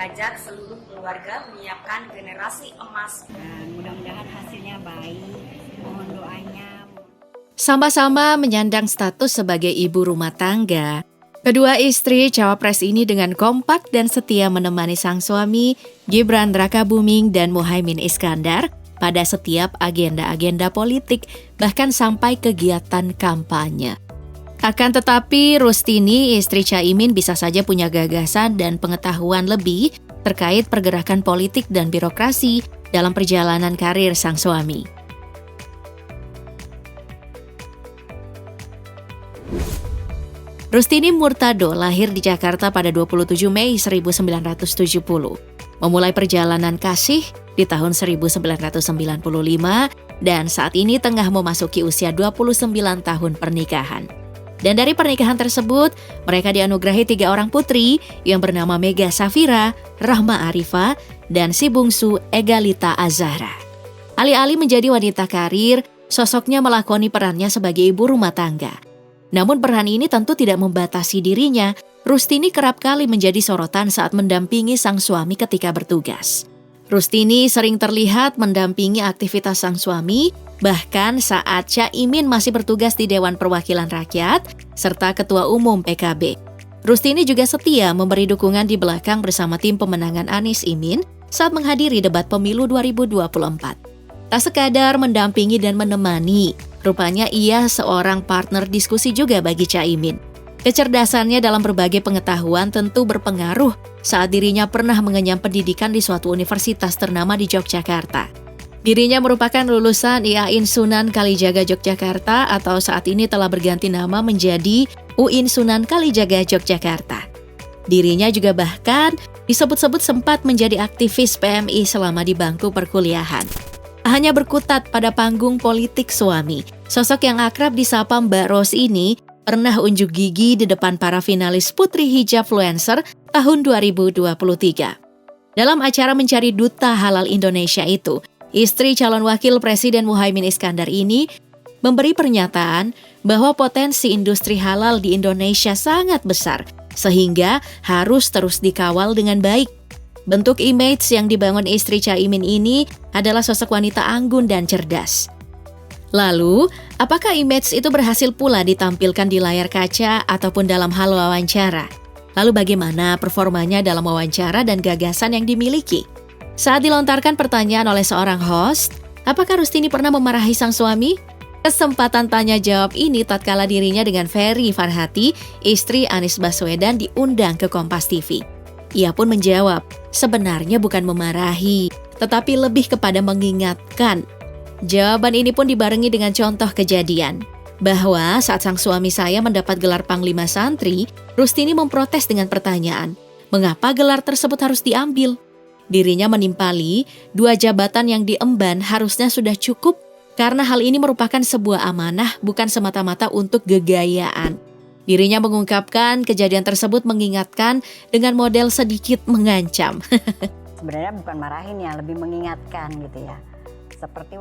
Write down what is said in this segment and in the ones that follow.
Ajak seluruh keluarga menyiapkan generasi emas. Dan mudah-mudahan hasilnya baik. Mohon doanya. Sama-sama menyandang status sebagai ibu rumah tangga, kedua istri cawapres ini dengan kompak dan setia menemani sang suami, Gibran Rakabuming dan Muhaimin Iskandar, pada setiap agenda-agenda politik, bahkan sampai kegiatan kampanye. Akan tetapi, Rustini, istri Caimin, bisa saja punya gagasan dan pengetahuan lebih terkait pergerakan politik dan birokrasi dalam perjalanan karir sang suami. Rustini Murtado lahir di Jakarta pada 27 Mei 1970. Memulai perjalanan kasih di tahun 1995 dan saat ini tengah memasuki usia 29 tahun pernikahan. Dan dari pernikahan tersebut, mereka dianugerahi 3 orang putri yang bernama Mega Safira, Rahma Arifa, dan si bungsu Egalita Azahra. Alih-alih menjadi wanita karir, sosoknya melakoni perannya sebagai ibu rumah tangga. Namun peran ini tentu tidak membatasi dirinya. Rustini kerap kali menjadi sorotan saat mendampingi sang suami ketika bertugas. Rustini sering terlihat mendampingi aktivitas sang suami, bahkan saat Caimin masih bertugas di Dewan Perwakilan Rakyat, serta Ketua Umum PKB. Rustini juga setia memberi dukungan di belakang bersama tim pemenangan Anies Imin saat menghadiri debat pemilu 2024. Tak sekadar mendampingi dan menemani, rupanya ia seorang partner diskusi juga bagi Caimin. Kecerdasannya dalam berbagai pengetahuan tentu berpengaruh saat dirinya pernah mengenyam pendidikan di suatu universitas ternama di Yogyakarta. Dirinya merupakan lulusan IAIN Sunan Kalijaga Yogyakarta atau saat ini telah berganti nama menjadi UIN Sunan Kalijaga Yogyakarta. Dirinya juga bahkan disebut-sebut sempat menjadi aktivis PMI selama di bangku perkuliahan. Hanya berkutat pada panggung politik suami, sosok yang akrab disapa Mbak Ros ini pernah unjuk gigi di depan para finalis Putri Hijabfluencer tahun 2023. Dalam acara mencari duta halal Indonesia itu, istri calon wakil Presiden Muhaimin Iskandar ini memberi pernyataan bahwa potensi industri halal di Indonesia sangat besar, sehingga harus terus dikawal dengan baik. Bentuk image yang dibangun istri Caimin ini adalah sosok wanita anggun dan cerdas. Lalu, apakah image itu berhasil pula ditampilkan di layar kaca ataupun dalam hal wawancara? Lalu bagaimana performanya dalam wawancara dan gagasan yang dimiliki? Saat dilontarkan pertanyaan oleh seorang host, apakah Rustini pernah memarahi sang suami? Kesempatan tanya jawab ini tatkala dirinya dengan Ferry Farhati, istri Anies Baswedan, diundang ke Kompas TV. Ia pun menjawab, sebenarnya bukan memarahi, tetapi lebih kepada mengingatkan. Jawaban ini pun dibarengi dengan contoh kejadian, bahwa saat sang suami saya mendapat gelar Panglima Santri, Rustini memprotes dengan pertanyaan, mengapa gelar tersebut harus diambil? Dirinya menimpali, 2 jabatan yang diemban harusnya sudah cukup, karena hal ini merupakan sebuah amanah bukan semata-mata untuk gegayaan. Dirinya mengungkapkan kejadian tersebut mengingatkan dengan model sedikit mengancam. Sebenarnya bukan marahin ya, lebih mengingatkan gitu ya. Seperti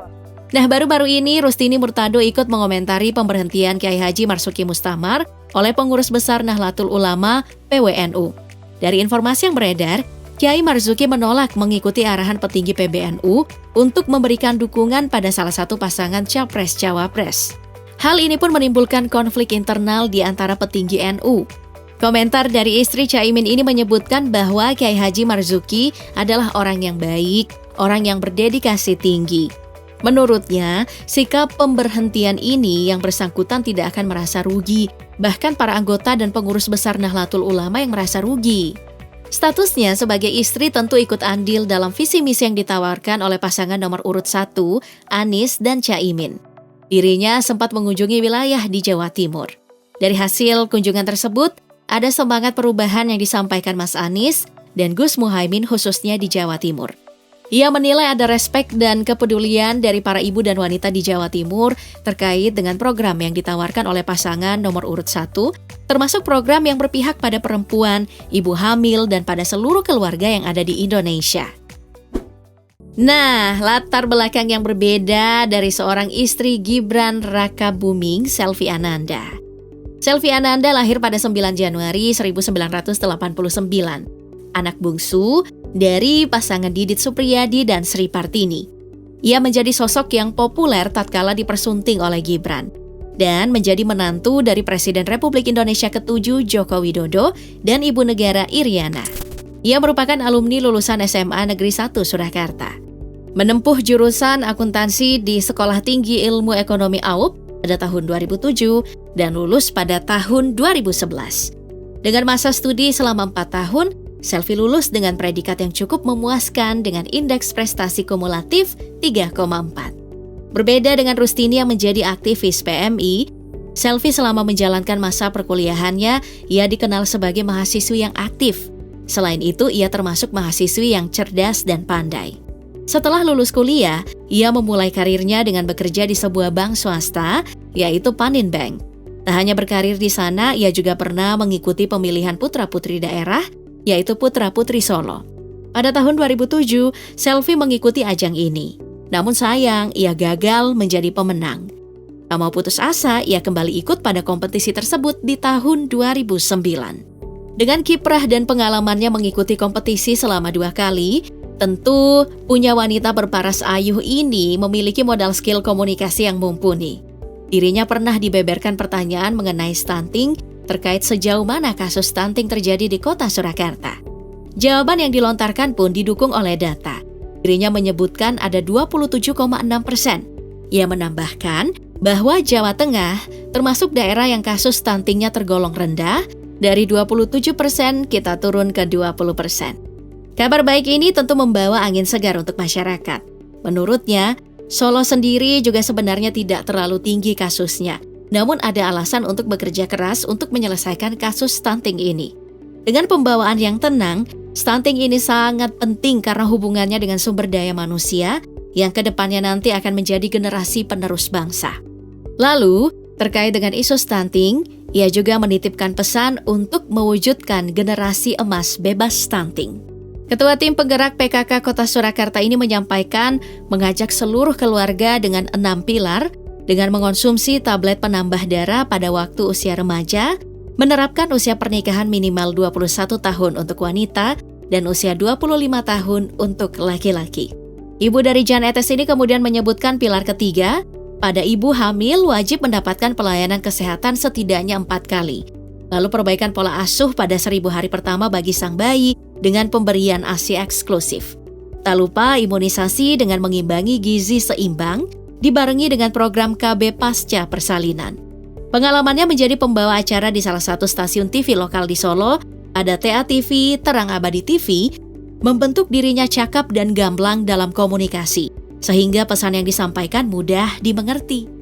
Nah, baru-baru ini Rustini Murtado ikut mengomentari pemberhentian Kiai Haji Marzuki Mustamar oleh pengurus besar Nahdlatul Ulama PWNU. Dari informasi yang beredar, Kiai Marzuki menolak mengikuti arahan petinggi PBNU untuk memberikan dukungan pada salah satu pasangan Capres-Cawapres. Hal ini pun menimbulkan konflik internal di antara petinggi NU. Komentar dari istri Caimin ini menyebutkan bahwa Kiai Haji Marzuki adalah orang yang baik, orang yang berdedikasi tinggi. Menurutnya, sikap pemberhentian ini yang bersangkutan tidak akan merasa rugi, bahkan para anggota dan pengurus besar Nahdlatul Ulama yang merasa rugi. Statusnya sebagai istri tentu ikut andil dalam visi misi yang ditawarkan oleh pasangan nomor urut 1, Anies dan Caimin. Dirinya sempat mengunjungi wilayah di Jawa Timur. Dari hasil kunjungan tersebut, ada semangat perubahan yang disampaikan Mas Anies dan Gus Muhaimin khususnya di Jawa Timur. Ia menilai ada respek dan kepedulian dari para ibu dan wanita di Jawa Timur terkait dengan program yang ditawarkan oleh pasangan nomor urut 1, termasuk program yang berpihak pada perempuan, ibu hamil, dan pada seluruh keluarga yang ada di Indonesia. Nah, latar belakang yang berbeda dari seorang istri Gibran Rakabuming, Selvi Ananda. Selvi Ananda lahir pada 9 Januari 1989. anak bungsu dari pasangan Didit Supriyadi dan Sri Partini. Ia menjadi sosok yang populer tatkala dipersunting oleh Gibran dan menjadi menantu dari Presiden Republik Indonesia ke-7 Joko Widodo dan Ibu Negara Iriana. Ia merupakan alumni lulusan SMA Negeri 1 Surakarta. Menempuh jurusan akuntansi di Sekolah Tinggi Ilmu Ekonomi AUP pada tahun 2007 dan lulus pada tahun 2011. Dengan masa studi selama 4 tahun, Selvi lulus dengan predikat yang cukup memuaskan dengan indeks prestasi kumulatif 3,4. Berbeda dengan Rustini yang menjadi aktivis PMI, Selvi selama menjalankan masa perkuliahannya, ia dikenal sebagai mahasiswi yang aktif. Selain itu, ia termasuk mahasiswi yang cerdas dan pandai. Setelah lulus kuliah, ia memulai karirnya dengan bekerja di sebuah bank swasta, yaitu Panin Bank. Tak hanya berkarir di sana, ia juga pernah mengikuti pemilihan putra-putri daerah, yaitu Putra-Putri Solo. Pada tahun 2007, Selvi mengikuti ajang ini. Namun sayang, ia gagal menjadi pemenang. Tak mau putus asa, ia kembali ikut pada kompetisi tersebut di tahun 2009. Dengan kiprah dan pengalamannya mengikuti kompetisi selama 2 kali, tentu punya wanita berparas ayuh ini memiliki modal skill komunikasi yang mumpuni. Dirinya pernah dibeberkan pertanyaan mengenai stunting terkait sejauh mana kasus stunting terjadi di kota Surakarta. Jawaban yang dilontarkan pun didukung oleh data. Dirinya menyebutkan ada 27,6%. Ia menambahkan bahwa Jawa Tengah termasuk daerah yang kasus stuntingnya tergolong rendah, dari 27% kita turun ke 20%. Kabar baik ini tentu membawa angin segar untuk masyarakat. Menurutnya, Solo sendiri juga sebenarnya tidak terlalu tinggi kasusnya. Namun ada alasan untuk bekerja keras untuk menyelesaikan kasus stunting ini. Dengan pembawaan yang tenang, stunting ini sangat penting karena hubungannya dengan sumber daya manusia yang kedepannya nanti akan menjadi generasi penerus bangsa. Lalu, terkait dengan isu stunting, ia juga menitipkan pesan untuk mewujudkan generasi emas bebas stunting. Ketua Tim Penggerak PKK Kota Surakarta ini menyampaikan mengajak seluruh keluarga dengan 6 pilar dengan mengonsumsi tablet penambah darah pada waktu usia remaja, menerapkan usia pernikahan minimal 21 tahun untuk wanita dan usia 25 tahun untuk laki-laki. Ibu dari Jan Etes ini kemudian menyebutkan pilar ketiga, pada ibu hamil wajib mendapatkan pelayanan kesehatan setidaknya 4 kali. Lalu perbaikan pola asuh pada 1000 hari pertama bagi sang bayi dengan pemberian ASI eksklusif. Tak lupa imunisasi dengan mengimbangi gizi seimbang, dibarengi dengan program KB pasca persalinan. Pengalamannya menjadi pembawa acara di salah satu stasiun TV lokal di Solo, ada TA TV, Terang Abadi TV, membentuk dirinya cakap dan gamblang dalam komunikasi, sehingga pesan yang disampaikan mudah dimengerti.